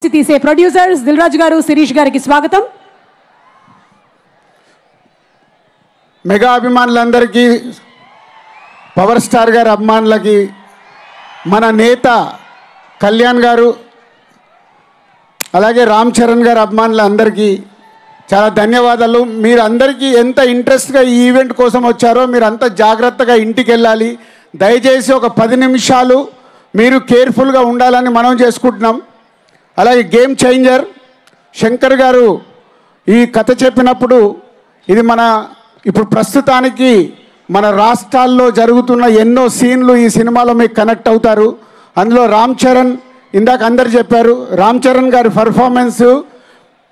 చేసి తీసే ప్రొడ్యూసర్స్ దిల్ రాజు గారు, శిరీష్ గారికి స్వాగతం. మెగా అభిమానులందరికీ, పవర్ స్టార్ గారి అభిమానులకి, మన నేత కళ్యాణ్ గారు అలాగే రామ్ చరణ్ గారి అభిమానులందరికీ చాలా ధన్యవాదాలు. మీరు అందరికీ ఎంత ఇంట్రెస్ట్గా ఈ ఈవెంట్ కోసం వచ్చారో మీరు అంత జాగ్రత్తగా ఇంటికి వెళ్ళాలి. దయచేసి ఒక 10 నిమిషాలు మీరు కేర్ఫుల్గా ఉండాలని మనం చేసుకుంటున్నాం. అలాగే గేమ్ చేంజర్ శంకర్ గారు ఈ కథ చెప్పినప్పుడు ఇది ఇప్పుడు ప్రస్తుతానికి మన రాష్ట్రాల్లో జరుగుతున్న ఎన్నో సీన్లు ఈ సినిమాలో మీకు కనెక్ట్ అవుతారు. అందులో రామ్ చరణ్, ఇందాక అందరు చెప్పారు, రామ్ చరణ్ గారి పర్ఫార్మెన్స్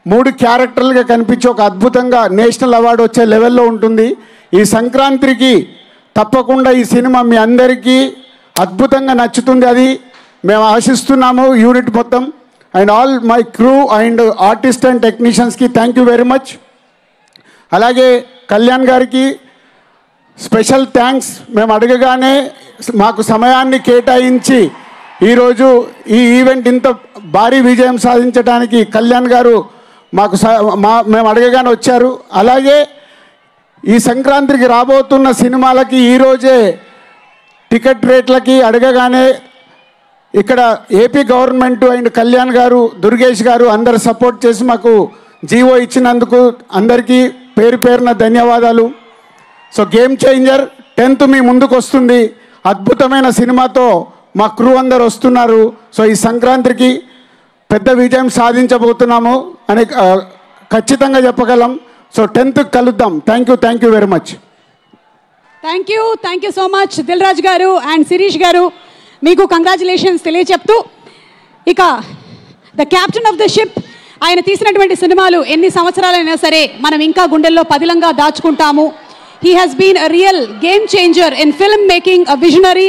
3 క్యారెక్టర్లుగా కనిపించి ఒక అద్భుతంగా నేషనల్ అవార్డు వచ్చే లెవెల్లో ఉంటుంది. ఈ సంక్రాంతికి తప్పకుండా ఈ సినిమా మీ అందరికీ అద్భుతంగా నచ్చుతుంది, అది మేము ఆశిస్తున్నాము. యూనిట్ మొత్తం and all my crew and artist and టెక్నీషియన్స్కి థ్యాంక్ యూ వెరీ మచ్. అలాగే కళ్యాణ్ గారికి స్పెషల్ థ్యాంక్స్. మేము అడగగానే మాకు సమయాన్ని కేటాయించి ఈరోజు ఈ ఈవెంట్ ఇంత భారీ విజయం సాధించడానికి కళ్యాణ్ గారు మేము అడగగానే వచ్చారు. అలాగే ఈ సంక్రాంతికి రాబోతున్న సినిమాలకి ఈరోజే టికెట్ రేట్లకి అడగగానే ఇక్కడ ఏపీ గవర్నమెంట్ అండ్ కళ్యాణ్ గారు, దుర్గేష్ గారు అందరు సపోర్ట్ చేసి మాకు జీవో ఇచ్చినందుకు అందరికీ పేరు పేరున ధన్యవాదాలు. సో గేమ్ చేంజర్ 10th మీ ముందుకు వస్తుంది. అద్భుతమైన సినిమాతో మా క్రూ అందరు వస్తున్నారు. సో ఈ సంక్రాంతికి పెద్ద విజయం సాధించబోతున్నాము అని ఖచ్చితంగా చెప్పగలం. సో 10th కలుద్దాం. Thank you very much. Thank you so much Dil Raju garu and Shirish garu, మీకు కంగ్రాచులేషన్స్ తెలియచెప్తూ, ఇక the captain of the ship ఆయన తీసినటువంటి సినిమాలు ఎన్ని సంవత్సరాలైనా సరే మనం ఇంకా గుండెల్లో పదిలంగా దాచుకుంటాము. He has been a real game changer in film making, a visionary,